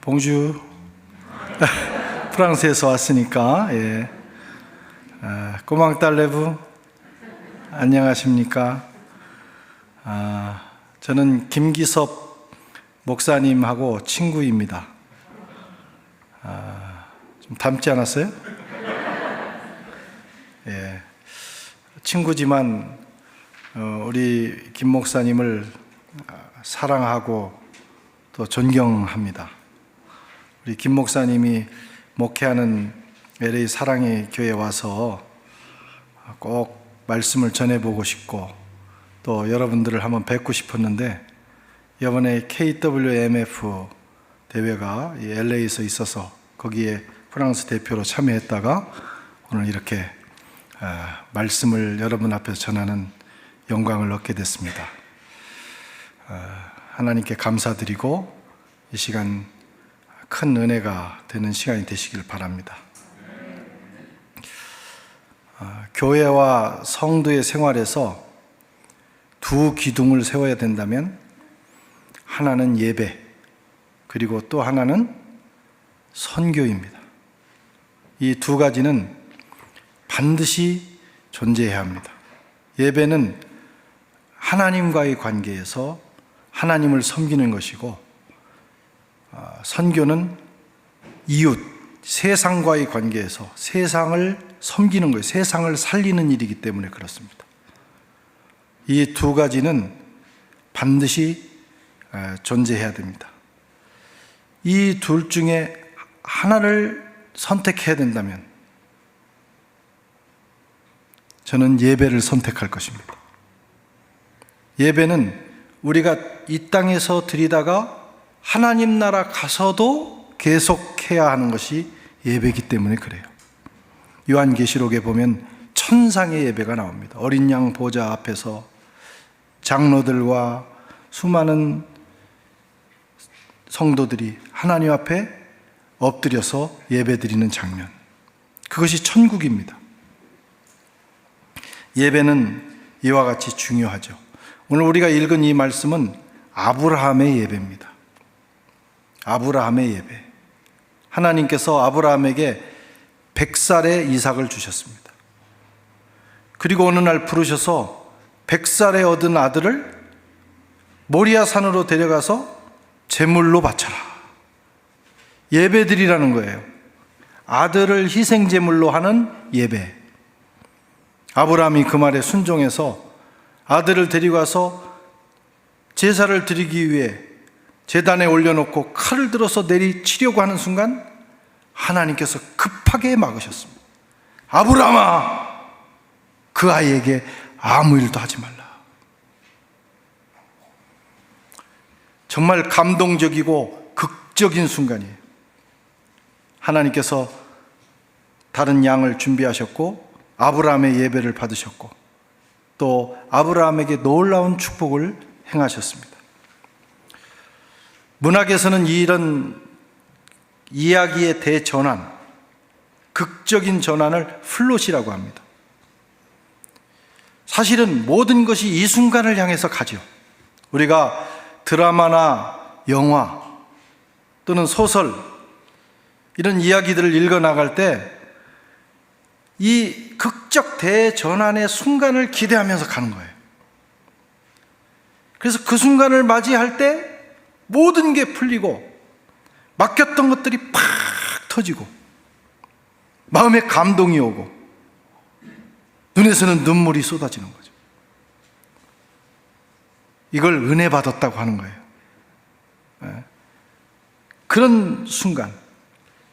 봉주. 프랑스에서 왔으니까. 예. 꼬망딸레부 안녕하십니까? 저는 김기섭 목사님하고 친구입니다. 좀 닮지 않았어요? 예. 친구지만 우리 김 목사님을 사랑하고 또 존경합니다. 우리 김 목사님이 목회하는 LA 사랑의 교회에 와서 꼭 말씀을 전해보고 싶고 또 여러분들을 한번 뵙고 싶었는데, 이번에 KWMF 대회가 LA에서 있어서 거기에 프랑스 대표로 참여했다가 오늘 이렇게 말씀을 여러분 앞에서 전하는 영광을 얻게 됐습니다. 하나님께 감사드리고 이 시간 큰 은혜가 되는 시간이 되시길 바랍니다. 교회와 성도의 생활에서 두 기둥을 세워야 된다면 하나는 예배, 그리고 또 하나는 선교입니다. 이 두 가지는 반드시 존재해야 합니다. 예배는 하나님과의 관계에서 하나님을 섬기는 것이고, 선교는 이웃, 세상과의 관계에서 세상을 섬기는 거예요. 세상을 살리는 일이기 때문에 그렇습니다. 이 두 가지는 반드시 존재해야 됩니다. 이 둘 중에 하나를 선택해야 된다면 저는 예배를 선택할 것입니다. 예배는 우리가 이 땅에서 드리다가 하나님 나라 가서도 계속해야 하는 것이 예배이기 때문에 그래요. 요한계시록에 보면 천상의 예배가 나옵니다. 어린 양 보좌 앞에서 장로들과 수많은 성도들이 하나님 앞에 엎드려서 예배드리는 장면, 그것이 천국입니다. 예배는 이와 같이 중요하죠. 오늘 우리가 읽은 이 말씀은 아브라함의 예배입니다. 아브라함의 예배. 하나님께서 아브라함에게 100살의 이삭을 주셨습니다. 그리고 어느 날 부르셔서 100살에 얻은 아들을 모리아 산으로 데려가서 제물로 바쳐라. 예배드리라는 거예요. 아들을 희생 제물로 하는 예배. 아브라함이 그 말에 순종해서 아들을 데리고 가서 제사를 드리기 위해 제단에 올려놓고 칼을 들어서 내리치려고 하는 순간 하나님께서 급하게 막으셨습니다. 아브라함아, 그 아이에게 아무 일도 하지 말라. 정말 감동적이고 극적인 순간이에요. 하나님께서 다른 양을 준비하셨고 아브라함의 예배를 받으셨고 또 아브라함에게 놀라운 축복을 행하셨습니다. 문학에서는 이런 이야기의 대전환, 극적인 전환을 플롯이라고 합니다. 사실은 모든 것이 이 순간을 향해서 가죠. 우리가 드라마나 영화 또는 소설, 이런 이야기들을 읽어나갈 때 이 극적 대전환의 순간을 기대하면서 가는 거예요. 그래서 그 순간을 맞이할 때 모든 게 풀리고 막혔던 것들이 팍 터지고 마음에 감동이 오고 눈에서는 눈물이 쏟아지는 거죠. 이걸 은혜 받았다고 하는 거예요. 그런 순간,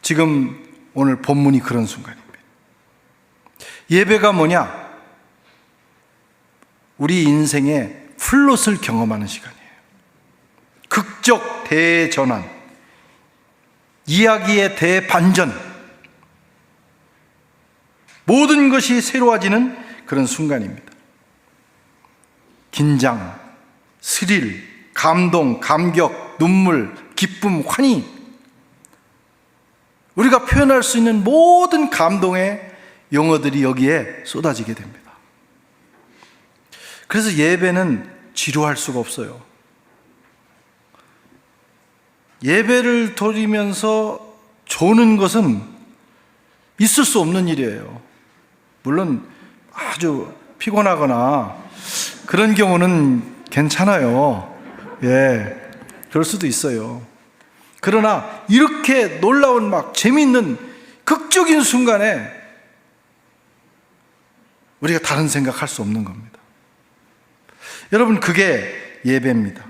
지금 오늘 본문이 그런 순간입니다. 예배가 뭐냐? 우리 인생의 플롯을 경험하는 시간이에요. 극적 대전환, 이야기의 대반전, 모든 것이 새로워지는 그런 순간입니다. 긴장, 스릴, 감동, 감격, 눈물, 기쁨, 환희, 우리가 표현할 수 있는 모든 감동의 용어들이 여기에 쏟아지게 됩니다. 그래서 예배는 지루할 수가 없어요. 예배를 드리면서 조는 것은 있을 수 없는 일이에요. 물론 아주 피곤하거나 그런 경우는 괜찮아요. 예, 그럴 수도 있어요. 그러나 이렇게 놀라운 막 재미있는 극적인 순간에 우리가 다른 생각할 수 없는 겁니다. 여러분, 그게 예배입니다.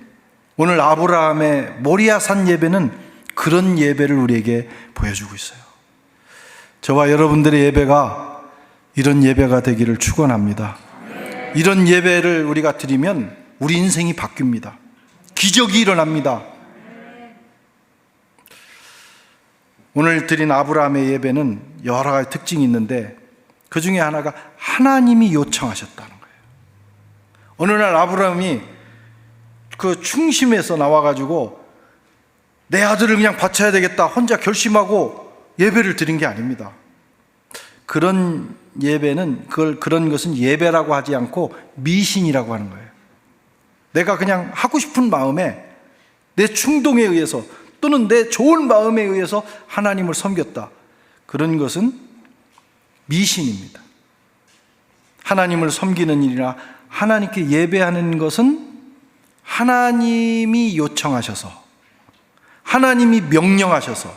오늘 아브라함의 모리아산 예배는 그런 예배를 우리에게 보여주고 있어요. 저와 여러분들의 예배가 이런 예배가 되기를 축원합니다. 이런 예배를 우리가 드리면 우리 인생이 바뀝니다. 기적이 일어납니다. 오늘 드린 아브라함의 예배는 여러 가지 특징이 있는데 그 중에 하나가 하나님이 요청하셨다는 거예요. 어느 날 아브라함이 그 충심에서 나와가지고 내 아들을 그냥 바쳐야 되겠다 혼자 결심하고 예배를 드린 게 아닙니다. 그런 예배는 그런 것은 예배라고 하지 않고 미신이라고 하는 거예요. 내가 그냥 하고 싶은 마음에 내 충동에 의해서 또는 내 좋은 마음에 의해서 하나님을 섬겼다. 그런 것은 미신입니다. 하나님을 섬기는 일이나 하나님께 예배하는 것은 하나님이 요청하셔서, 하나님이 명령하셔서,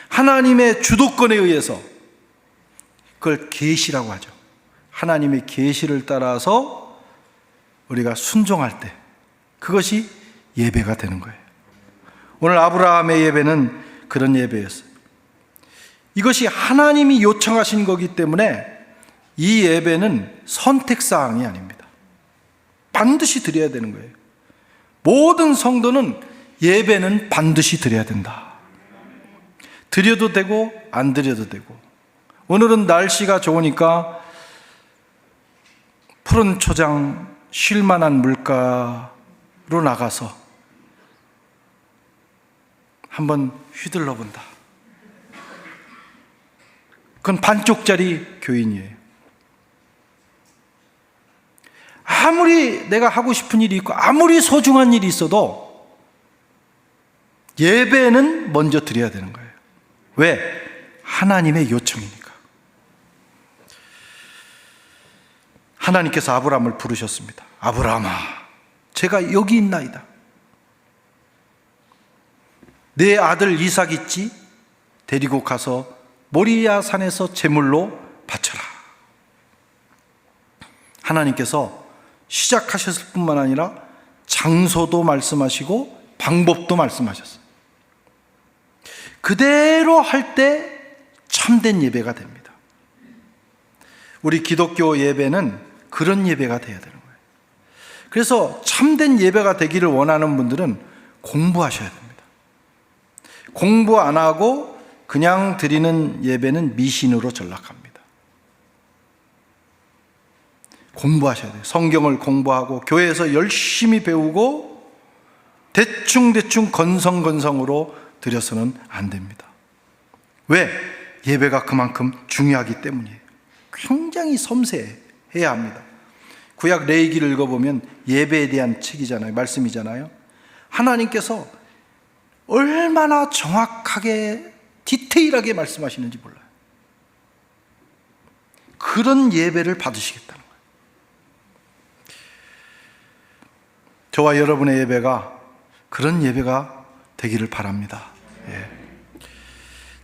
하나님의 주도권에 의해서, 그걸 계시라고 하죠. 하나님의 계시를 따라서 우리가 순종할 때 그것이 예배가 되는 거예요. 오늘 아브라함의 예배는 그런 예배였어요. 이것이 하나님이 요청하신 거기 때문에 이 예배는 선택사항이 아닙니다. 반드시 드려야 되는 거예요. 모든 성도는 예배는 반드시 드려야 된다. 드려도 되고 안 드려도 되고. 오늘은 날씨가 좋으니까 푸른 초장, 쉴만한 물가로 나가서 한번 휘둘러 본다. 그건 반쪽짜리 교인이에요. 아무리 내가 하고 싶은 일이 있고 아무리 소중한 일이 있어도 예배는 먼저 드려야 되는 거예요. 왜? 하나님의 요청이니까. 하나님께서 아브라함을 부르셨습니다. 아브라함아, 제가 여기 있나이다. 내 아들 이삭 있지? 데리고 가서 모리아 산에서 제물로 바쳐라. 하나님께서 시작하셨을 뿐만 아니라 장소도 말씀하시고 방법도 말씀하셨어요. 그대로 할 때 참된 예배가 됩니다. 우리 기독교 예배는 그런 예배가 되어야 되는 거예요. 그래서 참된 예배가 되기를 원하는 분들은 공부하셔야 됩니다. 공부 안 하고 그냥 드리는 예배는 미신으로 전락합니다. 공부하셔야 돼요. 성경을 공부하고 교회에서 열심히 배우고 대충 건성으로 드려서는 안 됩니다. 왜? 예배가 그만큼 중요하기 때문이에요. 굉장히 섬세해야 합니다. 구약 레위기를 읽어보면 예배에 대한 책이잖아요. 말씀이잖아요. 하나님께서 얼마나 정확하게 디테일하게 말씀하시는지 몰라요. 그런 예배를 받으시겠다는 거예요. 저와 여러분의 예배가 그런 예배가 되기를 바랍니다. 예.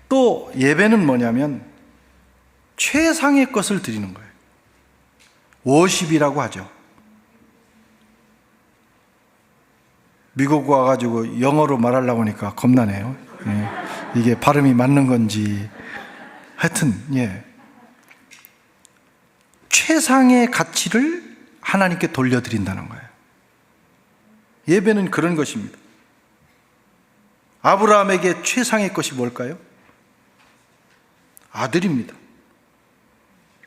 또 예배는 뭐냐면 최상의 것을 드리는 거예요. 워십이라고 하죠. 미국 와가지고 영어로 말하려고 하니까 겁나네요. 예. 이게 발음이 맞는 건지. 하여튼, 예. 최상의 가치를 하나님께 돌려드린다는 거예요. 예배는 그런 것입니다. 아브라함에게 최상의 것이 뭘까요? 아들입니다.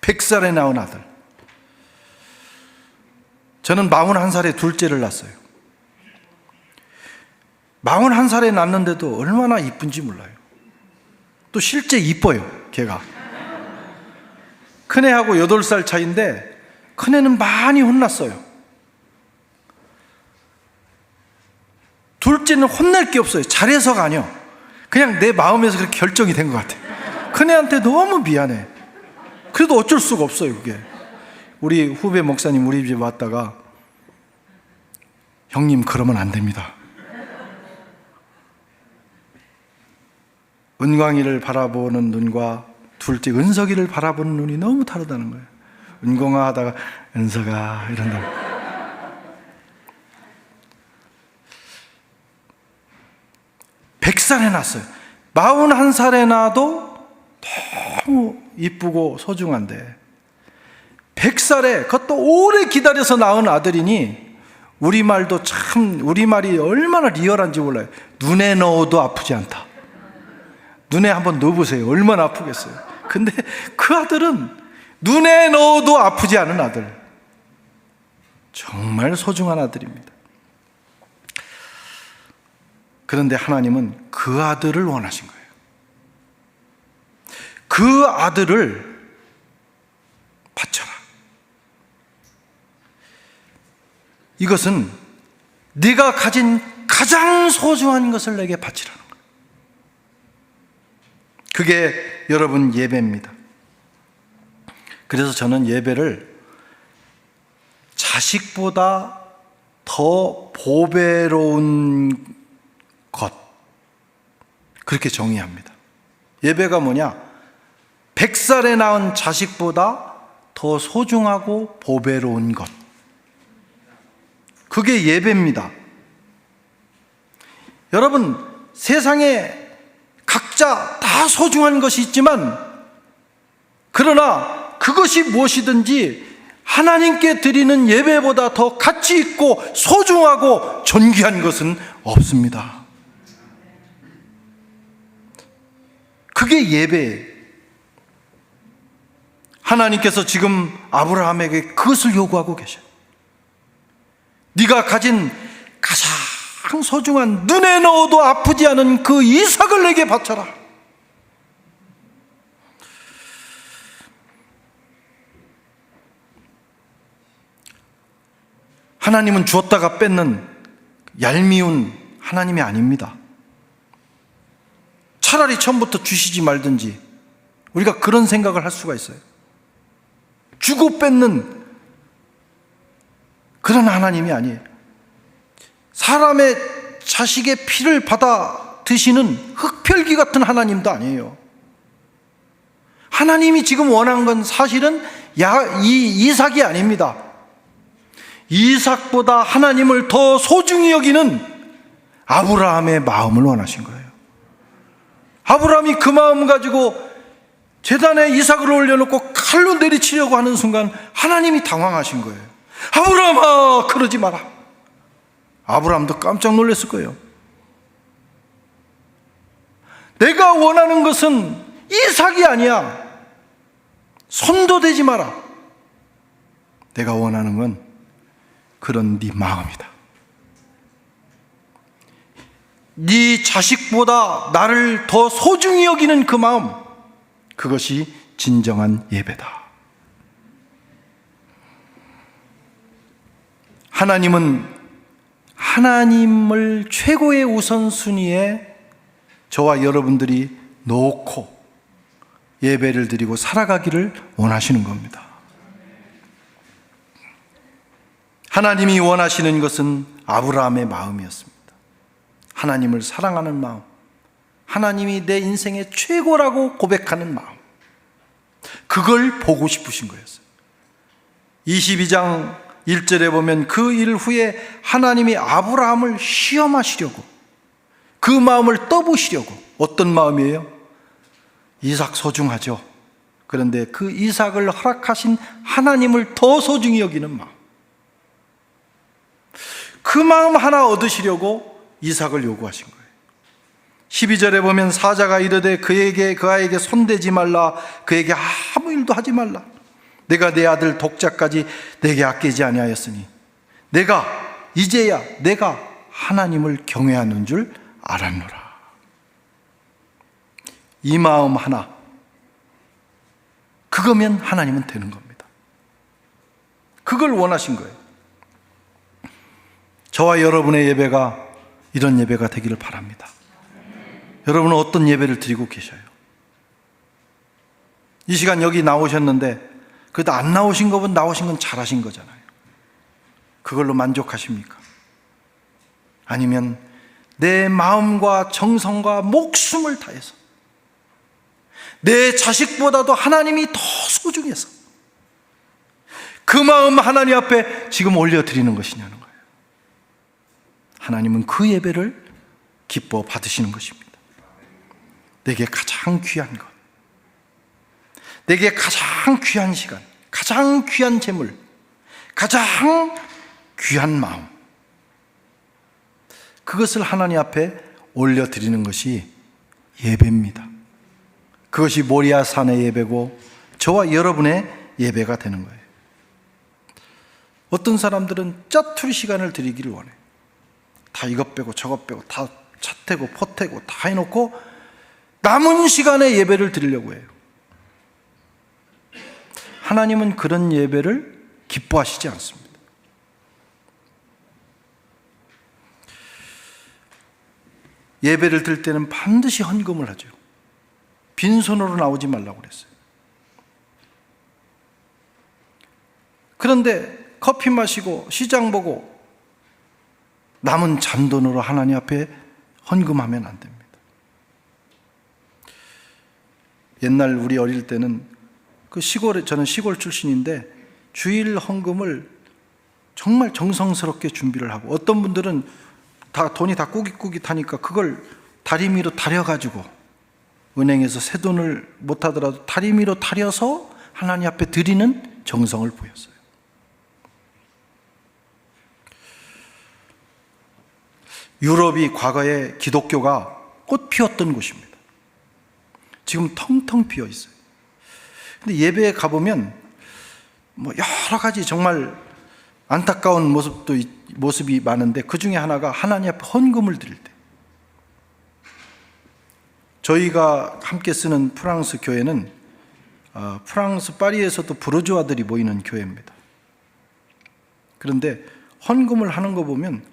100살에 낳은 아들. 저는 41살에 둘째를 낳았어요. 41살에 낳았는데도 얼마나 이쁜지 몰라요. 또 실제 이뻐요, 걔가. 큰애하고 8살 차이인데 큰애는 많이 혼났어요. 둘째는 혼낼 게 없어요. 잘해서가 아니요. 그냥 내 마음에서 그렇게 결정이 된 것 같아요. 큰애한테 너무 미안해. 그래도 어쩔 수가 없어요, 그게. 우리 후배 목사님 우리 집에 왔다가, 형님 그러면 안 됩니다. 은광이를 바라보는 눈과 둘째 은석이를 바라보는 눈이 너무 다르다는 거예요. 은광아 하다가 은석아 이런다. 백살에 낳았어요. 41살에 낳아도 너무 이쁘고 소중한데 100살에 그것도 오래 기다려서 낳은 아들이니 우리말도 참, 우리말이 얼마나 리얼한지 몰라요. 눈에 넣어도 아프지 않다. 눈에 한번 넣어보세요. 얼마나 아프겠어요. 근데 그 아들은 눈에 넣어도 아프지 않은 아들. 정말 소중한 아들입니다. 그런데 하나님은 그 아들을 원하신 거예요. 그 아들을 바쳐라. 이것은 네가 가진 가장 소중한 것을 내게 바치라는 거예요. 그게 여러분 예배입니다. 그래서 저는 예배를 자식보다 더 보배로운 것, 그렇게 정의합니다. 예배가 뭐냐? 100살에 낳은 자식보다 더 소중하고 보배로운 것, 그게 예배입니다. 여러분, 세상에 각자 다 소중한 것이 있지만, 그러나 그것이 무엇이든지 하나님께 드리는 예배보다 더 가치 있고 소중하고 존귀한 것은 없습니다. 그게 예배예요. 하나님께서 지금 아브라함에게 그것을 요구하고 계셔요. 네가 가진 가장 소중한, 눈에 넣어도 아프지 않은 그 이삭을 내게 바쳐라. 하나님은 주었다가 뺏는 얄미운 하나님이 아닙니다. 차라리 처음부터 주시지 말든지, 우리가 그런 생각을 할 수가 있어요. 주고 뺏는 그런 하나님이 아니에요. 사람의 자식의 피를 받아 드시는 흙펼기 같은 하나님도 아니에요. 하나님이 지금 원한 건 사실은 이삭이 아닙니다. 이삭보다 하나님을 더 소중히 여기는 아브라함의 마음을 원하신 거예요. 아브라함이 그 마음 가지고 제단에 이삭을 올려놓고 칼로 내리치려고 하는 순간 하나님이 당황하신 거예요. 아브라함아, 그러지 마라. 아브라함도 깜짝 놀랐을 거예요. 내가 원하는 것은 이삭이 아니야. 손도 대지 마라. 내가 원하는 건 그런 네 마음이다. 네 자식보다 나를 더 소중히 여기는 그 마음, 그것이 진정한 예배다. 하나님은 하나님을 최고의 우선순위에 저와 여러분들이 놓고 예배를 드리고 살아가기를 원하시는 겁니다. 하나님이 원하시는 것은 아브라함의 마음이었습니다. 하나님을 사랑하는 마음, 하나님이 내 인생의 최고라고 고백하는 마음, 그걸 보고 싶으신 거였어요. 22장 1절에 보면 그 일 후에 하나님이 아브라함을 시험하시려고, 그 마음을 떠보시려고. 어떤 마음이에요? 이삭 소중하죠. 그런데 그 이삭을 허락하신 하나님을 더 소중히 여기는 마음, 그 마음 하나 얻으시려고 이삭을 요구하신 거예요. 12절에 보면 사자가 이르되 그 아이에게 손대지 말라, 그에게 아무 일도 하지 말라. 내가 내 아들 독자까지 내게 아끼지 아니하였으니 내가 이제야 내가 하나님을 경외하는 줄 알았노라. 이 마음 하나, 그거면 하나님은 되는 겁니다. 그걸 원하신 거예요. 저와 여러분의 예배가 이런 예배가 되기를 바랍니다. 여러분은 어떤 예배를 드리고 계셔요? 이 시간 여기 나오셨는데 그래도 안 나오신 것보다 나오신 건 잘하신 거잖아요. 그걸로 만족하십니까? 아니면 내 마음과 정성과 목숨을 다해서 내 자식보다도 하나님이 더 소중해서 그 마음 하나님 앞에 지금 올려드리는 것이냐는 거예요. 하나님은 그 예배를 기뻐 받으시는 것입니다. 내게 가장 귀한 것, 내게 가장 귀한 시간, 가장 귀한 재물, 가장 귀한 마음, 그것을 하나님 앞에 올려드리는 것이 예배입니다. 그것이 모리아 산의 예배고 저와 여러분의 예배가 되는 거예요. 어떤 사람들은 짜투리 시간을 드리기를 원해요. 다 이것 빼고 저것 빼고 다 차태고 포태고 다 해놓고 남은 시간에 예배를 드리려고 해요. 하나님은 그런 예배를 기뻐하시지 않습니다. 예배를 드릴 때는 반드시 헌금을 하죠. 빈손으로 나오지 말라고 그랬어요. 그런데 커피 마시고 시장 보고 남은 잔돈으로 하나님 앞에 헌금하면 안 됩니다. 옛날 우리 어릴 때는 그 시골에, 저는 시골 출신인데 주일 헌금을 정말 정성스럽게 준비를 하고, 어떤 분들은 다 돈이 다 꾸깃꾸깃하니까 그걸 다리미로 다려가지고 은행에서 새 돈을 못 하더라도 다리미로 다려서 하나님 앞에 드리는 정성을 보였어요. 유럽이 과거에 기독교가 꽃 피웠던 곳입니다. 지금 텅텅 비어 있어요. 근데 예배에 가보면 뭐 여러 가지 정말 안타까운 모습이 많은데, 그 중에 하나가 하나님 앞에 헌금을 드릴 때, 저희가 함께 쓰는 프랑스 교회는 프랑스 파리에서도 부르주아들이 모이는 교회입니다. 그런데 헌금을 하는 거 보면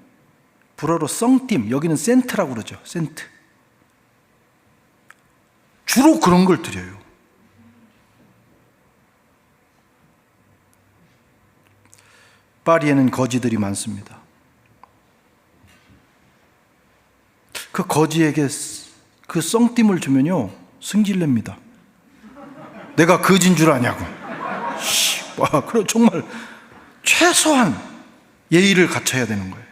불어로 썽팀, 여기는 센트라고 그러죠. 센트. 주로 그런 걸 드려요. 파리에는 거지들이 많습니다. 그 거지에게 그 썽팀을 주면요, 승질냅니다. 내가 거지인 줄 아냐고. 와, 그럼 정말 최소한 예의를 갖춰야 되는 거예요.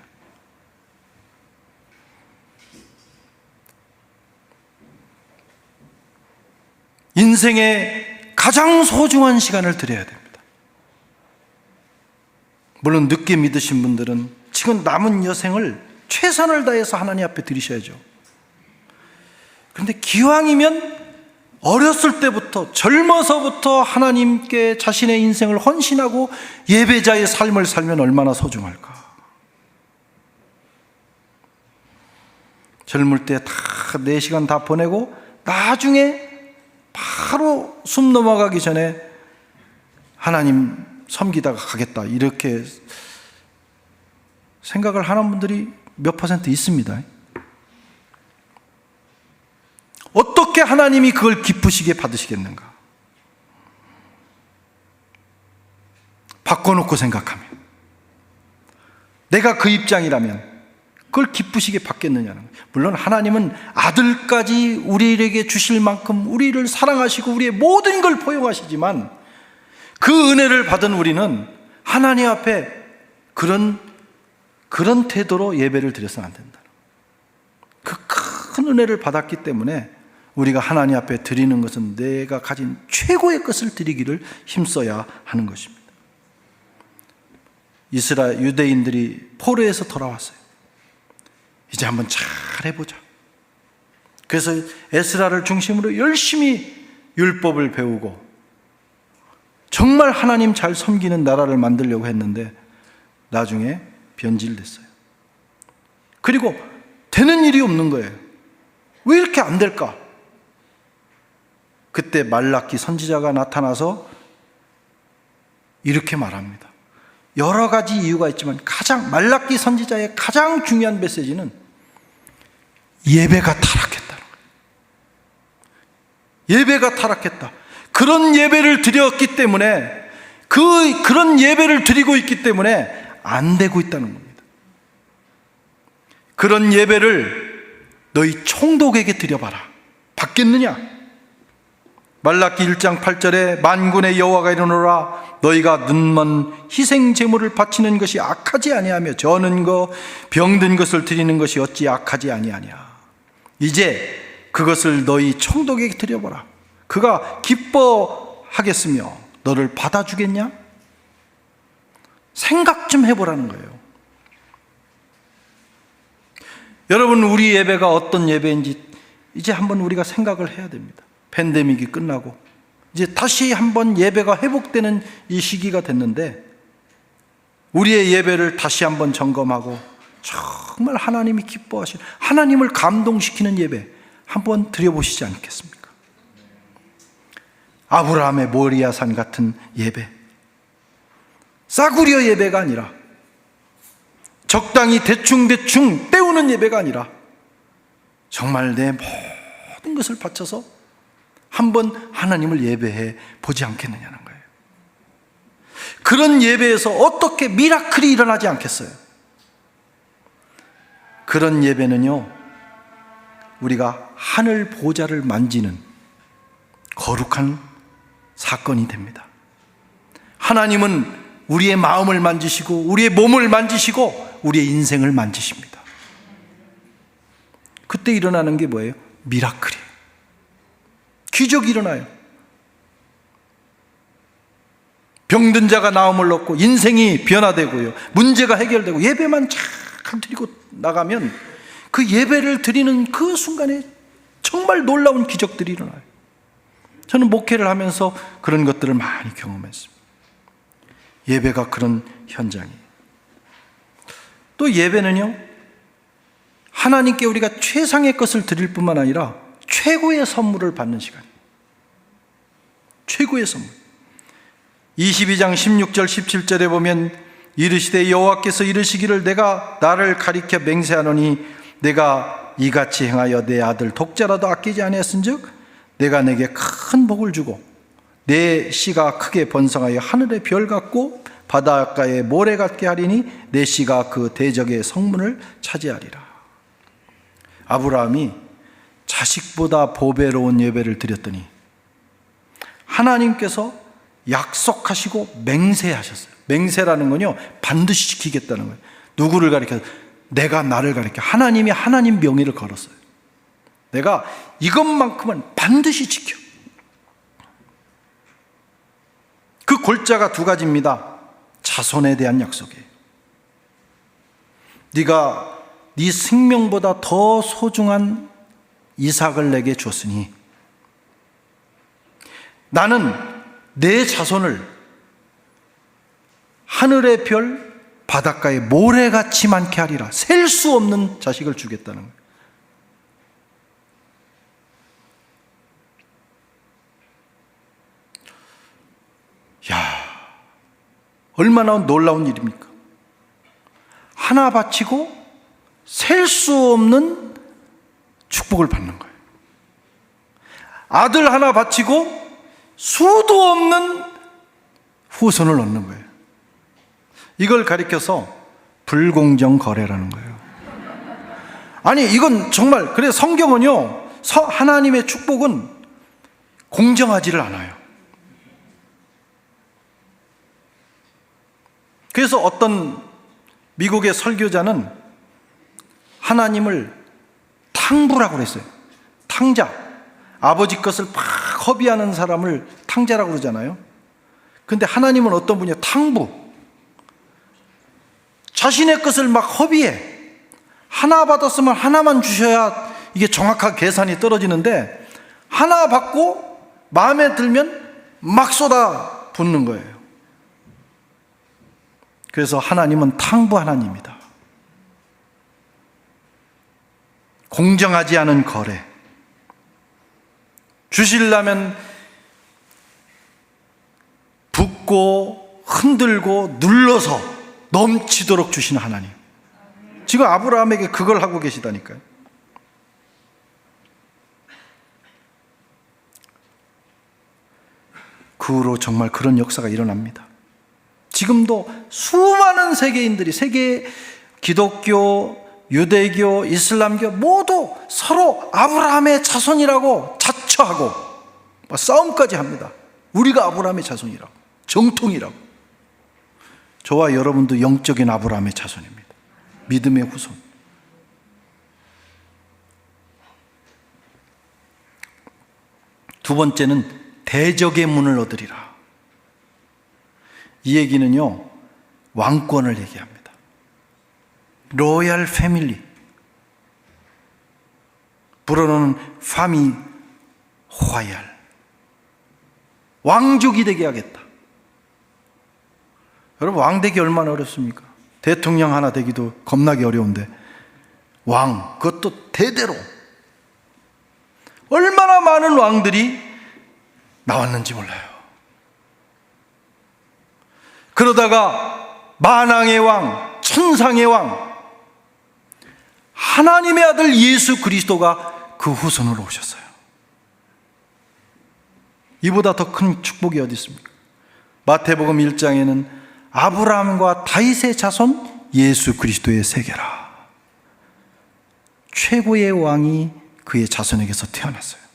인생의 가장 소중한 시간을 드려야 됩니다. 물론 늦게 믿으신 분들은 지금 남은 여생을 최선을 다해서 하나님 앞에 드리셔야죠. 그런데 기왕이면 어렸을 때부터, 젊어서부터 하나님께 자신의 인생을 헌신하고 예배자의 삶을 살면 얼마나 소중할까. 젊을 때 다 4시간 다 보내고 나중에 바로 숨 넘어가기 전에 하나님 섬기다가 가겠다, 이렇게 생각을 하는 분들이 몇 퍼센트 있습니다. 어떻게 하나님이 그걸 기쁘시게 받으시겠는가? 바꿔놓고 생각하면, 내가 그 입장이라면 그걸 기쁘시게 받겠느냐는 거예요. 물론 하나님은 아들까지 우리에게 주실 만큼 우리를 사랑하시고 우리의 모든 걸 포용하시지만, 그 은혜를 받은 우리는 하나님 앞에 그런 태도로 예배를 드려서는 안 된다. 그 큰 은혜를 받았기 때문에 우리가 하나님 앞에 드리는 것은 내가 가진 최고의 것을 드리기를 힘써야 하는 것입니다. 유대인들이 포로에서 돌아왔어요. 이제 한번 잘 해보자. 그래서 에스라를 중심으로 열심히 율법을 배우고 정말 하나님 잘 섬기는 나라를 만들려고 했는데 나중에 변질됐어요. 그리고 되는 일이 없는 거예요. 왜 이렇게 안 될까? 그때 말라기 선지자가 나타나서 이렇게 말합니다. 여러 가지 이유가 있지만 말라기 선지자의 가장 중요한 메시지는 예배가 타락했다는 거예요. 예배가 타락했다. 그런 예배를 드렸기 때문에, 그런 예배를 드리고 있기 때문에 안 되고 있다는 겁니다. 그런 예배를 너희 총독에게 드려봐라. 받겠느냐? 말라기 1장 8절에 만군의 여호와가 이르노라, 너희가 눈먼 희생 제물을 바치는 것이 악하지 아니하며 저는 거 병든 것을 드리는 것이 어찌 악하지 아니하냐. 이제 그것을 너희 총독에게 드려보라. 그가 기뻐하겠으며 너를 받아주겠냐? 생각 좀 해보라는 거예요. 여러분, 우리 예배가 어떤 예배인지 이제 한번 우리가 생각을 해야 됩니다. 팬데믹이 끝나고 이제 다시 한번 예배가 회복되는 이 시기가 됐는데, 우리의 예배를 다시 한번 점검하고 정말 하나님이 기뻐하시는, 하나님을 감동시키는 예배 한번 드려보시지 않겠습니까? 아브라함의 모리아산 같은 예배, 싸구려 예배가 아니라, 적당히 대충 때우는 예배가 아니라, 정말 내 모든 것을 바쳐서 한번 하나님을 예배해 보지 않겠느냐는 거예요. 그런 예배에서 어떻게 미라클이 일어나지 않겠어요? 그런 예배는요, 우리가 하늘 보좌를 만지는 거룩한 사건이 됩니다. 하나님은 우리의 마음을 만지시고 우리의 몸을 만지시고 우리의 인생을 만지십니다. 그때 일어나는 게 뭐예요? 미라클이에요. 기적이 일어나요. 병든 자가 나음을 얻고 인생이 변화되고요, 문제가 해결되고, 예배만 잘 드리고 나가면 그 예배를 드리는 그 순간에 정말 놀라운 기적들이 일어나요. 저는 목회를 하면서 그런 것들을 많이 경험했습니다. 예배가 그런 현장이에요. 또 예배는요, 하나님께 우리가 최상의 것을 드릴 뿐만 아니라 최고의 선물을 받는 시간이에요. 최고의 선물. 22장 16절 17절에 보면 이르시되 여호와께서 이르시기를 내가 나를 가리켜 맹세하노니 내가 이같이 행하여 내 아들 독자라도 아끼지 아니했은즉 내가 내게 큰 복을 주고 내 씨가 크게 번성하여 하늘의 별 같고 바닷가의 모래 같게 하리니 내 씨가 그 대적의 성문을 차지하리라. 아브라함이 자식보다 보배로운 예배를 드렸더니 하나님께서 약속하시고 맹세하셨어요. 맹세라는 건요, 반드시 지키겠다는 거예요. 누구를 가리켜서? 내가 나를 가리켜, 하나님이 하나님 명의를 걸었어요. 내가 이것만큼은 반드시 지켜. 그 골자가 두 가지입니다. 자손에 대한 약속이에요. 네가 네 생명보다 더 소중한 이삭을 내게 줬으니 나는 내 자손을 하늘의 별, 바닷가의 모래같이 많게 하리라. 셀 수 없는 자식을 주겠다는 거예요. 야, 얼마나 놀라운 일입니까? 하나 바치고 셀 수 없는 축복을 받는 거예요. 아들 하나 바치고 수도 없는 후손을 얻는 거예요. 이걸 가리켜서 불공정 거래라는 거예요. 아니, 이건 정말, 그래 성경은요, 하나님의 축복은 공정하지를 않아요. 그래서 어떤 미국의 설교자는 하나님을 탕부라고 그랬어요. 탕자. 아버지 것을 막 허비하는 사람을 탕자라고 그러잖아요. 근데 하나님은 어떤 분이에요? 탕부. 자신의 것을 막 허비해. 하나 받았으면 하나만 주셔야 이게 정확하게 계산이 떨어지는데, 하나 받고 마음에 들면 막 쏟아 붓는 거예요. 그래서 하나님은 탕부 하나님이다. 공정하지 않은 거래. 주시려면 붓고 흔들고 눌러서 넘치도록 주시는 하나님. 지금 아브라함에게 그걸 하고 계시다니까요. 그 후로 정말 그런 역사가 일어납니다. 지금도 수많은 세계인들이, 세계 기독교, 유대교, 이슬람교 모두 서로 아브라함의 자손이라고 자처하고 싸움까지 합니다. 우리가 아브라함의 자손이라고, 정통이라고. 저와 여러분도 영적인 아브라함의 자손입니다. 믿음의 후손. 두 번째는 대적의 문을 얻으리라. 이 얘기는요, 왕권을 얘기합니다. 로얄 패밀리, 불어는 파미 호얄, 왕족이 되게 하겠다. 여러분, 왕 되기 얼마나 어렵습니까? 대통령 하나 되기도 겁나게 어려운데 왕, 그것도 대대로. 얼마나 많은 왕들이 나왔는지 몰라요. 그러다가 만왕의 왕, 천상의 왕, 하나님의 아들 예수 그리스도가 그 후손으로 오셨어요. 이보다 더 큰 축복이 어디 있습니까? 마태복음 1장에는 아브라함과 다윗의 자손 예수 그리스도의 세계라. 최고의 왕이 그의 자손에게서 태어났어요.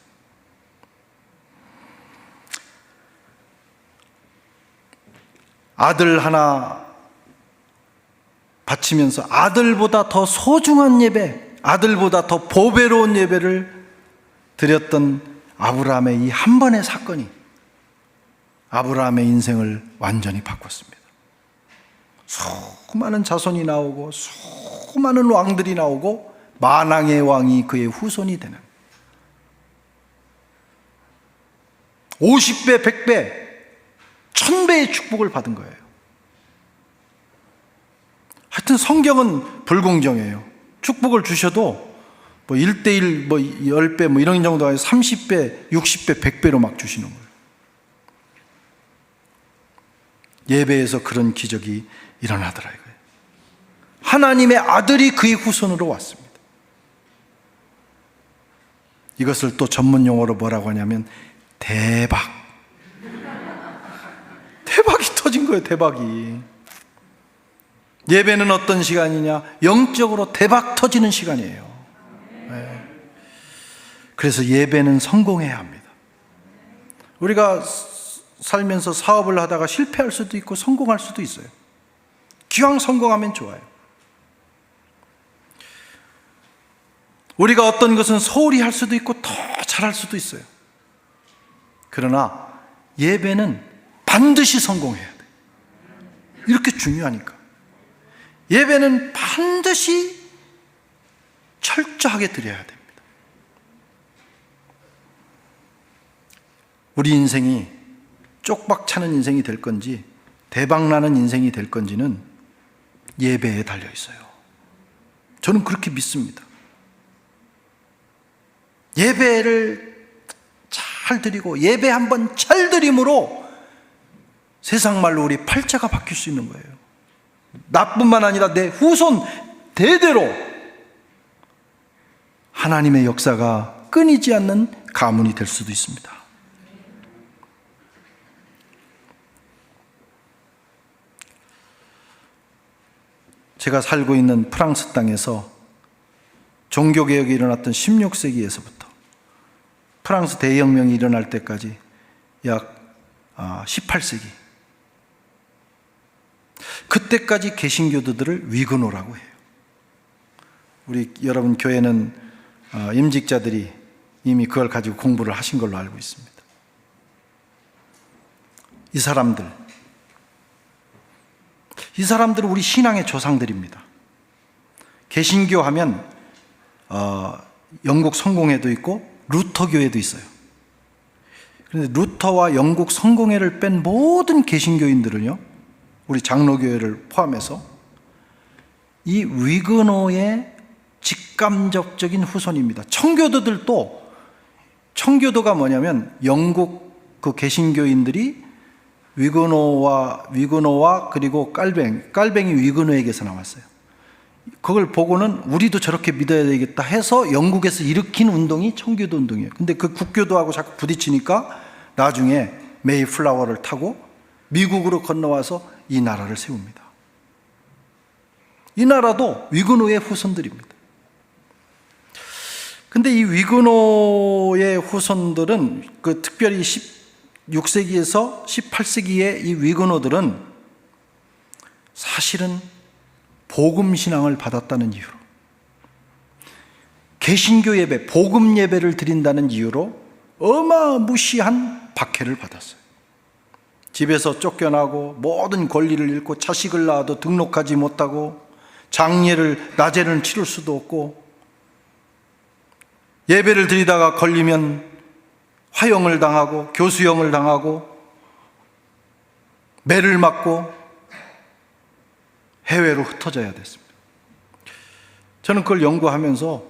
아들 하나 바치면서 아들보다 더 소중한 예배, 아들보다 더 보배로운 예배를 드렸던 아브라함의 이 한 번의 사건이 아브라함의 인생을 완전히 바꿨습니다. 수많은 자손이 나오고 수많은 왕들이 나오고 만왕의 왕이 그의 후손이 되는 50배, 100배, 1000배의 축복을 받은 거예요. 하여튼 성경은 불공정해요. 축복을 주셔도 뭐 1대1, 뭐 10배, 뭐 이런 정도가 아니라 30배, 60배, 100배로 막 주시는 거예요. 예배에서 그런 기적이 일어나더라 이거예요. 하나님의 아들이 그의 후손으로 왔습니다. 이것을 또 전문 용어로 뭐라고 하냐면 대박. 대박이 터진 거예요. 대박이. 예배는 어떤 시간이냐? 영적으로 대박 터지는 시간이에요. 네. 그래서 예배는 성공해야 합니다. 우리가 살면서 사업을 하다가 실패할 수도 있고 성공할 수도 있어요. 기왕 성공하면 좋아요. 우리가 어떤 것은 소홀히 할 수도 있고 더 잘할 수도 있어요. 그러나 예배는 반드시 성공해야 돼. 이렇게 중요하니까. 예배는 반드시 철저하게 드려야 됩니다. 우리 인생이 쪽박 차는 인생이 될 건지 대박 나는 인생이 될 건지는 예배에 달려 있어요. 저는 그렇게 믿습니다. 예배를 잘 드리고 예배 한번 잘 드림으로 세상 말로 우리 팔자가 바뀔 수 있는 거예요. 나뿐만 아니라 내 후손 대대로 하나님의 역사가 끊이지 않는 가문이 될 수도 있습니다. 제가 살고 있는 프랑스 땅에서 종교개혁이 일어났던 16세기에서부터 프랑스 대혁명이 일어날 때까지 약 18세기, 그때까지 개신교도들을 위그노라고 해요. 우리 여러분 교회는 임직자들이 이미 그걸 가지고 공부를 하신 걸로 알고 있습니다. 이 사람들은 우리 신앙의 조상들입니다. 개신교 하면 영국 성공회도 있고 루터교회도 있어요. 그런데 루터와 영국 성공회를 뺀 모든 개신교인들은요, 우리 장로교회를 포함해서 이 위그노의 직간접적인 후손입니다. 청교도들도, 청교도가 뭐냐면 영국 그 개신교인들이 위그노와 그리고 깔뱅이 위그노에게서 나왔어요. 그걸 보고는 우리도 저렇게 믿어야 되겠다 해서 영국에서 일으킨 운동이 청교도 운동이에요. 근데 그 국교도하고 자꾸 부딪히니까 나중에 메이플라워를 타고 미국으로 건너와서 이 나라를 세웁니다. 이 나라도 위근호의 후손들입니다. 근데 이 위근호의 후손들은 특별히 16세기에서 18세기의 이 위근호들은 사실은 복음 신앙을 받았다는 이유로, 개신교 예배, 복음 예배를 드린다는 이유로 어마무시한 박해를 받았어요. 집에서 쫓겨나고 모든 권리를 잃고 자식을 낳아도 등록하지 못하고 장례를 낮에는 치를 수도 없고 예배를 드리다가 걸리면 화형을 당하고 교수형을 당하고 매를 맞고 해외로 흩어져야 됐습니다. 저는 그걸 연구하면서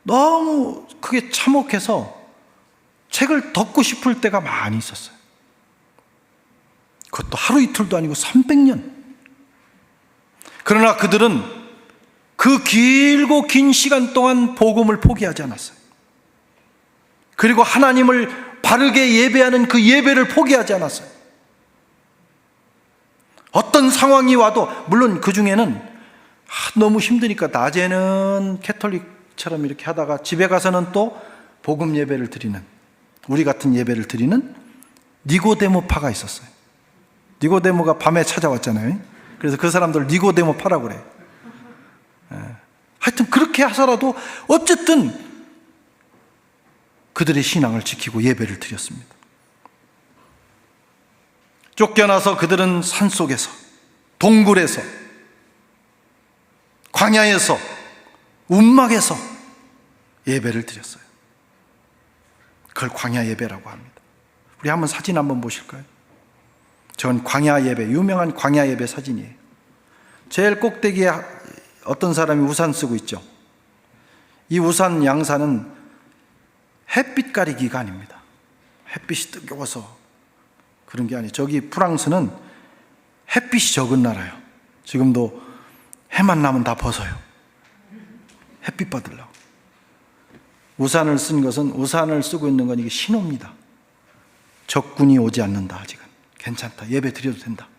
너무 크게 참혹해서 책을 덮고 싶을 때가 많이 있었어요. 그것도 하루 이틀도 아니고 300년. 그러나 그들은 그 길고 긴 시간 동안 복음을 포기하지 않았어요. 그리고 하나님을 바르게 예배하는 그 예배를 포기하지 않았어요. 어떤 상황이 와도, 물론 그 중에는 너무 힘드니까 낮에는 캐톨릭처럼 이렇게 하다가 집에 가서는 또 복음 예배를 드리는, 우리 같은 예배를 드리는 니고데모파가 있었어요. 니고데모가 밤에 찾아왔잖아요. 그래서 그 사람들 니고데모파라고 그래요. 하여튼 그렇게 하서라도 어쨌든 그들의 신앙을 지키고 예배를 드렸습니다. 쫓겨나서 그들은 산속에서, 동굴에서, 광야에서, 운막에서 예배를 드렸어요. 그걸 광야 예배라고 합니다. 우리 한번 사진 한번 보실까요? 전 광야 예배, 유명한 광야 예배 사진이에요. 제일 꼭대기에 어떤 사람이 우산 쓰고 있죠. 이 우산 양산은 햇빛 가리기가 아닙니다. 햇빛이 뜨거워서 그런 게 아니에요. 저기 프랑스는 햇빛이 적은 나라예요. 지금도 해만 나면 다 벗어요. 햇빛 받으려고. 우산을 쓴 것은, 우산을 쓰고 있는 건 이게 신호입니다. 적군이 오지 않는다. 아직은 괜찮다. 예배 드려도 된다.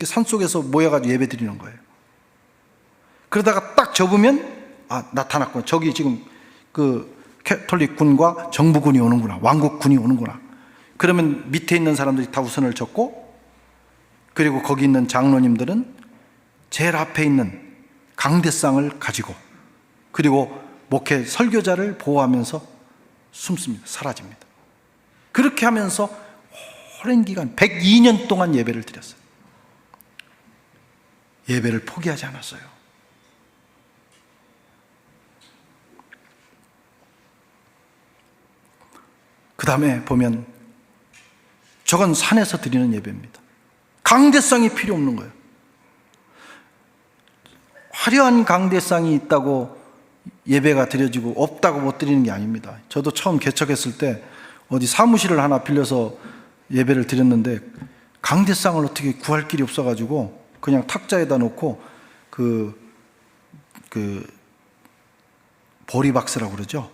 산속에서 모여가지고 예배 드리는 거예요. 그러다가 딱 접으면 나타났구나. 저기 지금 그 캐톨릭 군과 정부군이 오는구나. 왕국군이 오는구나. 그러면 밑에 있는 사람들이 다 우산을 젓고, 그리고 거기 있는 장로님들은 제일 앞에 있는 강대상을 가지고, 그리고 목회 설교자를 보호하면서 숨습니다. 사라집니다. 그렇게 하면서 오랜 기간 102년 동안 예배를 드렸어요. 예배를 포기하지 않았어요. 그 다음에 보면 저건 산에서 드리는 예배입니다. 강대상이 필요 없는 거예요. 화려한 강대상이 있다고 예배가 드려지고 없다고 못 드리는 게 아닙니다. 저도 처음 개척했을 때 어디 사무실을 하나 빌려서 예배를 드렸는데 강대상을 어떻게 구할 길이 없어가지고 그냥 탁자에다 놓고 그 보리박스라고 그러죠.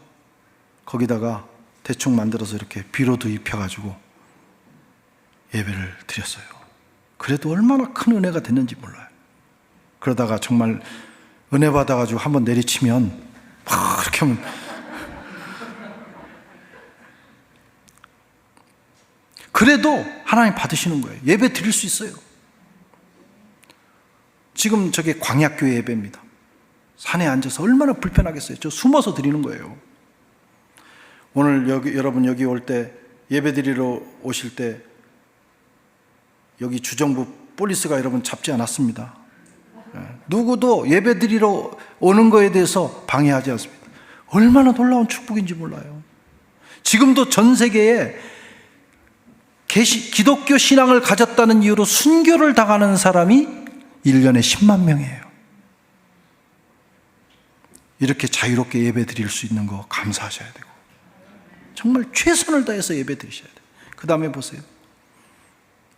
거기다가 대충 만들어서 이렇게 비로도 입혀가지고 예배를 드렸어요. 그래도 얼마나 큰 은혜가 됐는지 몰라요. 그러다가 정말 은혜 받아가지고 한번 내리치면 막 이렇게 하면 그래도 하나님 받으시는 거예요. 예배 드릴 수 있어요. 지금 저게 광야교회 예배입니다. 산에 앉아서 얼마나 불편하겠어요. 저 숨어서 드리는 거예요. 오늘 여러분 여기 올 때, 예배 드리러 오실 때 여기 주정부 폴리스가 여러분 잡지 않았습니다. 누구도 예배 드리러 오는 거에 대해서 방해하지 않습니다. 얼마나 놀라운 축복인지 몰라요. 지금도 전 세계에 기독교 신앙을 가졌다는 이유로 순교를 당하는 사람이 1년에 10만 명이에요. 이렇게 자유롭게 예배 드릴 수 있는 거 감사하셔야 되고, 정말 최선을 다해서 예배 드리셔야 돼요. 그 다음에 보세요.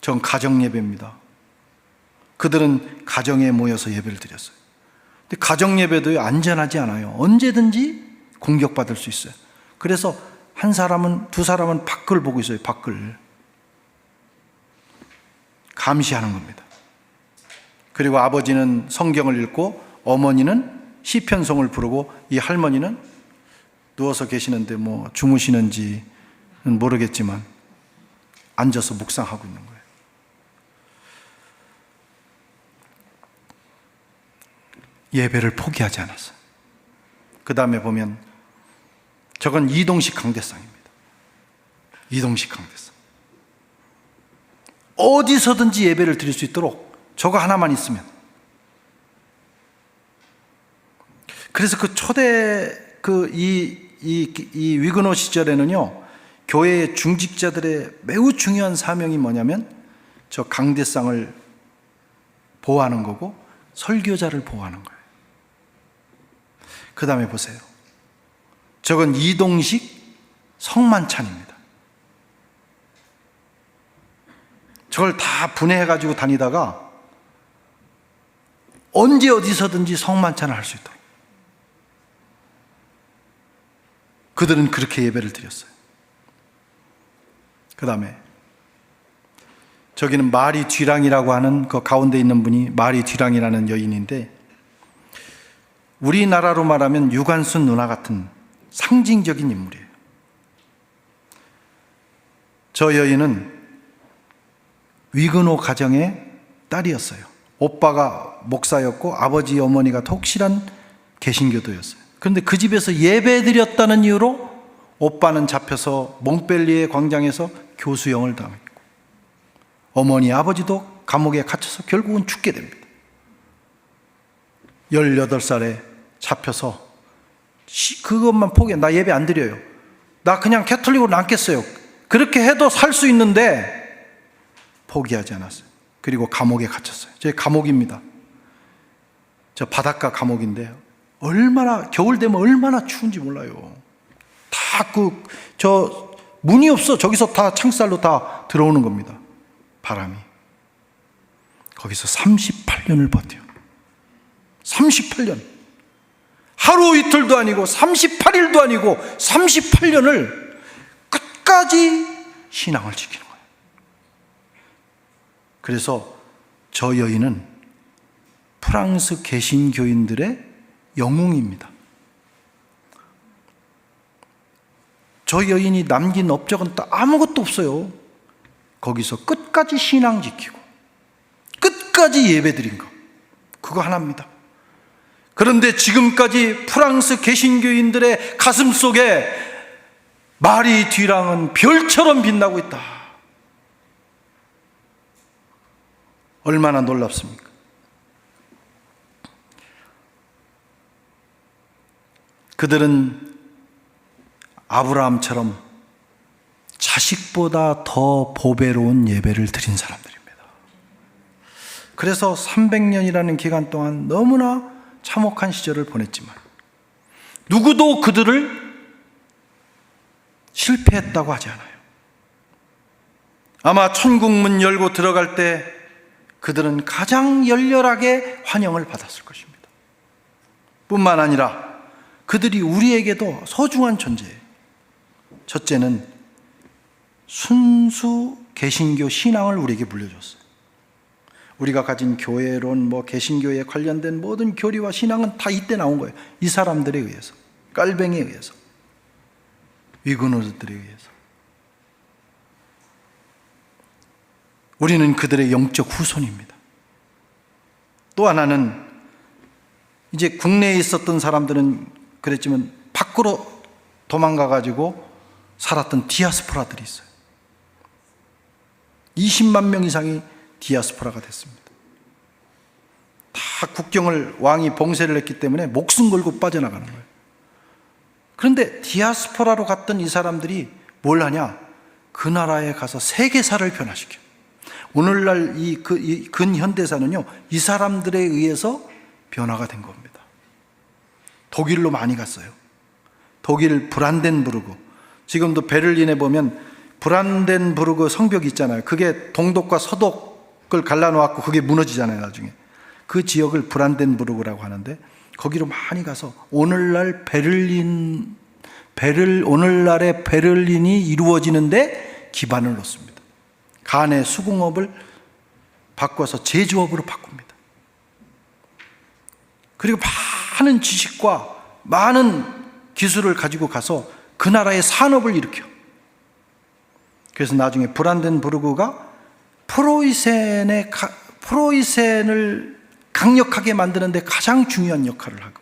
전 가정 예배입니다. 그들은 가정에 모여서 예배를 드렸어요. 근데 가정 예배도 안전하지 않아요. 언제든지 공격받을 수 있어요. 그래서 한 사람은, 두 사람은 밖을 보고 있어요. 밖을. 감시하는 겁니다. 그리고 아버지는 성경을 읽고 어머니는 시편송을 부르고 이 할머니는 누워서 계시는데 뭐 주무시는지는 모르겠지만 앉아서 묵상하고 있는 거예요. 예배를 포기하지 않았어요. 그 다음에 보면 저건 이동식 강대상입니다. 이동식 강대상. 어디서든지 예배를 드릴 수 있도록 저거 하나만 있으면. 그래서 그 초대 이 위그노 시절에는요, 교회의 중직자들의 매우 중요한 사명이 뭐냐면 저 강대상을 보호하는 거고 설교자를 보호하는 거예요. 그 다음에 보세요. 저건 이동식 성만찬입니다. 저걸 다 분해해가지고 다니다가 언제 어디서든지 성만찬을 할 수 있도록 그들은 그렇게 예배를 드렸어요. 그 다음에 저기는 마리 뒤랑이라고 하는 그 가운데 있는 분이 마리 뒤랑이라는 여인인데, 우리나라로 말하면 유관순 누나 같은 상징적인 인물이에요. 저 여인은 위그노 가정의 딸이었어요. 오빠가 목사였고 아버지 어머니가 독실한 개신교도였어요. 그런데 그 집에서 예배드렸다는 이유로 오빠는 잡혀서 몽펠리에 광장에서 교수형을 당했고, 어머니 아버지도 감옥에 갇혀서 결국은 죽게 됩니다. 18살에 잡혀서 그것만 포기해. 나 예배 안 드려요. 나 그냥 캐톨릭으로 남겠어요. 그렇게 해도 살 수 있는데 포기하지 않았어요. 그리고 감옥에 갇혔어요. 저 감옥입니다. 저 바닷가 감옥인데 얼마나 겨울 되면 얼마나 추운지 몰라요. 다 저 문이 없어. 저기서 다 창살로 다 들어오는 겁니다. 바람이. 거기서 38년을 버텨요. 38년. 하루 이틀도 아니고 38일도 아니고 38년을 끝까지 신앙을 지키는 거예요. 그래서 저 여인은 프랑스 개신교인들의 영웅입니다. 저 여인이 남긴 업적은 또 아무것도 없어요. 거기서 끝까지 신앙 지키고 끝까지 예배드린 거, 그거 하나입니다. 그런데 지금까지 프랑스 개신교인들의 가슴 속에 마리 뒤랑은 별처럼 빛나고 있다. 얼마나 놀랍습니까? 그들은 아브라함처럼 자식보다 더 보배로운 예배를 드린 사람들입니다. 그래서 300년이라는 기간 동안 너무나 참혹한 시절을 보냈지만 누구도 그들을 실패했다고 하지 않아요. 아마 천국 문 열고 들어갈 때 그들은 가장 열렬하게 환영을 받았을 것입니다. 뿐만 아니라 그들이 우리에게도 소중한 존재예요. 첫째는 순수 개신교 신앙을 우리에게 물려줬어요. 우리가 가진 교회론, 개신교에 관련된 모든 교리와 신앙은 다 이때 나온 거예요. 이 사람들에 의해서, 깔뱅이에 의해서, 위그노들에 의해서. 우리는 그들의 영적 후손입니다. 또 하나는, 이제 국내에 있었던 사람들은 그랬지만 밖으로 도망가가지고 살았던 디아스포라들이 있어요. 20만 명 이상이 디아스포라가 됐습니다. 다 국경을 왕이 봉쇄를 했기 때문에 목숨 걸고 빠져나가는 거예요. 그런데 디아스포라로 갔던 이 사람들이 뭘 하냐? 그 나라에 가서 세계사를 변화시켜요. 오늘날 이 근현대사는요, 이 사람들에 의해서 변화가 된 겁니다. 독일로 많이 갔어요. 독일 브란덴부르크. 지금도 베를린에 보면 브란덴부르크 성벽이 있잖아요. 그게 동독과 서독을 갈라놓았고 그게 무너지잖아요, 나중에. 그 지역을 브란덴부르크라고 하는데 거기로 많이 가서 오늘날의 베를린이 이루어지는데 기반을 놓습니다. 간의 수공업을 바꿔서 제조업으로 바꿉니다. 그리고 많은 지식과 많은 기술을 가지고 가서 그 나라의 산업을 일으켜. 그래서 나중에 브란덴부르크가 프로이센을 강력하게 만드는 데 가장 중요한 역할을 하고,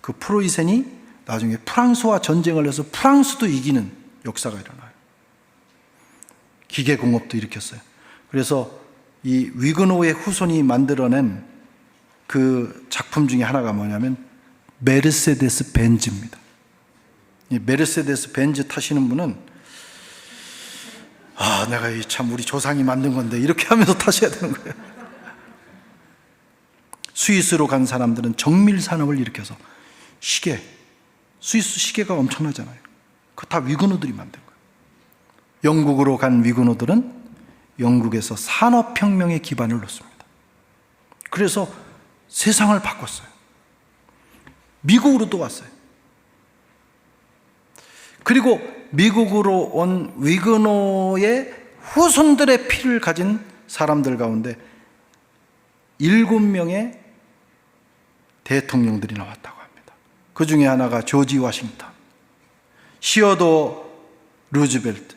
그 프로이센이 나중에 프랑스와 전쟁을 해서 프랑스도 이기는 역사가 일어나요. 기계공업도 일으켰어요. 그래서 이 위그노의 후손이 만들어낸 그 작품 중에 하나가 뭐냐면 메르세데스 벤츠입니다. 이 메르세데스 벤츠 타시는 분은 내가 이 참 우리 조상이 만든 건데 이렇게 하면서 타셔야 되는 거예요. 스위스로 간 사람들은 정밀 산업을 일으켜서 시계, 스위스 시계가 엄청나잖아요. 그거 다 위그노들이 만든 거예요. 영국으로 간 위그노들은 영국에서 산업혁명의 기반을 놓습니다. 그래서 세상을 바꿨어요. 미국으로도 왔어요. 그리고 미국으로 온 위그노의 후손들의 피를 가진 사람들 가운데 7명의 대통령들이 나왔다고 합니다. 그 중에 하나가 조지 워싱턴, 시어도 루즈벨트,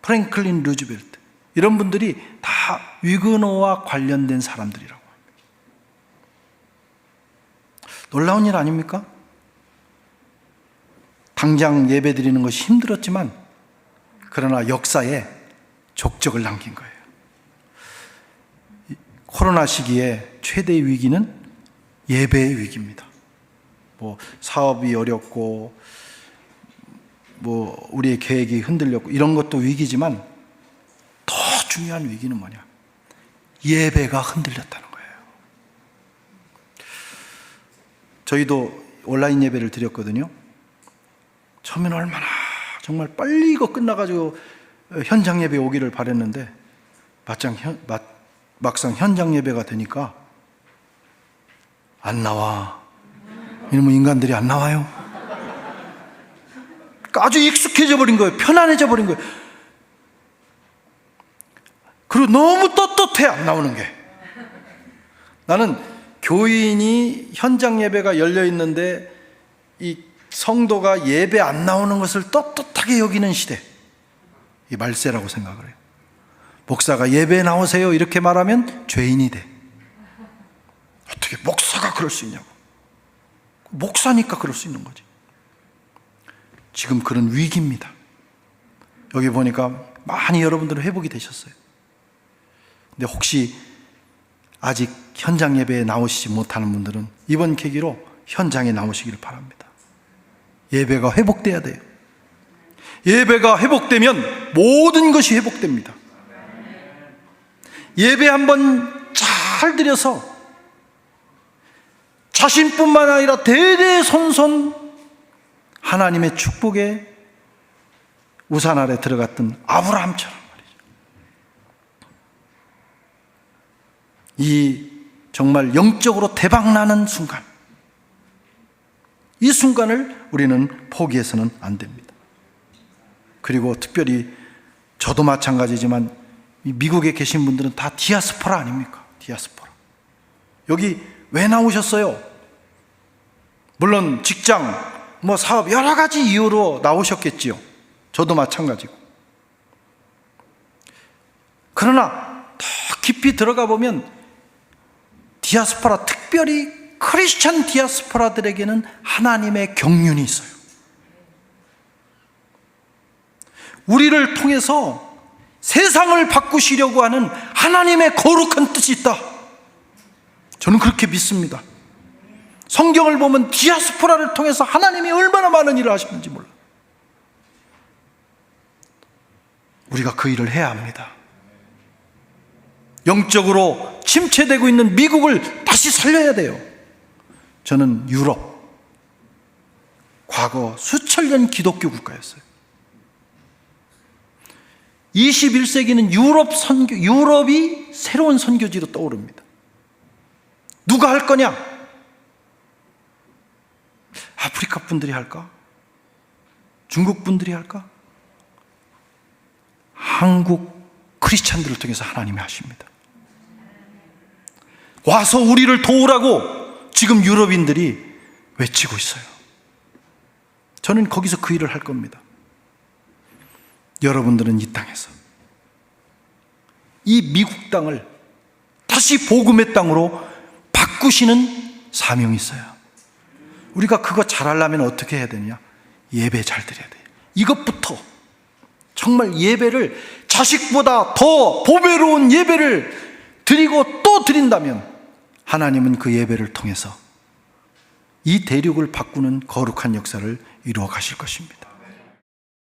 프랭클린 루즈벨트, 이런 분들이 다 위그노와 관련된 사람들이라고 합니다. 놀라운 일 아닙니까? 당장 예배 드리는 것이 힘들었지만 그러나 역사에 족적을 남긴 거예요. 코로나 시기에 최대의 위기는 예배의 위기입니다. 사업이 어렵고 우리의 계획이 흔들렸고 이런 것도 위기지만 더 중요한 위기는 뭐냐? 예배가 흔들렸다는 거예요. 저희도 온라인 예배를 드렸거든요. 처음에는 얼마나 정말 빨리 이거 끝나가지고 현장 예배 오기를 바랬는데 막상 현장 예배가 되니까 안 나와. 이러면 인간들이 안 나와요. 아주 익숙해져 버린 거예요. 편안해져 버린 거예요. 그리고 너무 떳떳해, 안 나오는 게. 나는 교인이 현장 예배가 열려 있는데 이 성도가 예배 안 나오는 것을 떳떳하게 여기는 시대, 이 말세라고 생각을 해요. 목사가 예배 나오세요 이렇게 말하면 죄인이 돼. 어떻게 목사가 그럴 수 있냐고. 목사니까 그럴 수 있는 거지. 지금 그런 위기입니다. 여기 보니까 많이 여러분들은 회복이 되셨어요. 근데 혹시 아직 현장 예배에 나오시지 못하는 분들은 이번 계기로 현장에 나오시기를 바랍니다. 예배가 회복돼야 돼요. 예배가 회복되면 모든 것이 회복됩니다. 예배 한번 잘 드려서 자신뿐만 아니라 대대손손 하나님의 축복의 우산 아래 들어갔던 아브라함처럼 말이죠. 이 정말 영적으로 대박나는 순간, 이 순간을 우리는 포기해서는 안 됩니다. 그리고 특별히 저도 마찬가지지만 미국에 계신 분들은 다 디아스포라 아닙니까? 디아스포라. 여기 왜 나오셨어요? 물론 직장, 사업 여러 가지 이유로 나오셨겠지요. 저도 마찬가지고. 그러나 더 깊이 들어가 보면 디아스포라, 특별히 크리스찬 디아스포라들에게는 하나님의 경륜이 있어요. 우리를 통해서 세상을 바꾸시려고 하는 하나님의 거룩한 뜻이 있다. 저는 그렇게 믿습니다. 성경을 보면 디아스포라를 통해서 하나님이 얼마나 많은 일을 하시는지 몰라요. 우리가 그 일을 해야 합니다. 영적으로 침체되고 있는 미국을 다시 살려야 돼요. 저는 유럽, 과거 수천 년 기독교 국가였어요. 21세기는 유럽이 새로운 선교지로 떠오릅니다. 누가 할 거냐? 아프리카 분들이 할까? 중국 분들이 할까? 한국 크리스찬들을 통해서 하나님이 하십니다. 와서 우리를 도우라고 지금 유럽인들이 외치고 있어요. 저는 거기서 그 일을 할 겁니다. 여러분들은 이 땅에서 이 미국 땅을 다시 복음의 땅으로 바꾸시는 사명이 있어요. 우리가 그거 잘하려면 어떻게 해야 되냐? 예배 잘 드려야 돼요. 이것부터 정말 예배를 자식보다 더 보배로운 예배를 드리고 또 드린다면 하나님은 그 예배를 통해서 이 대륙을 바꾸는 거룩한 역사를 이루어 가실 것입니다.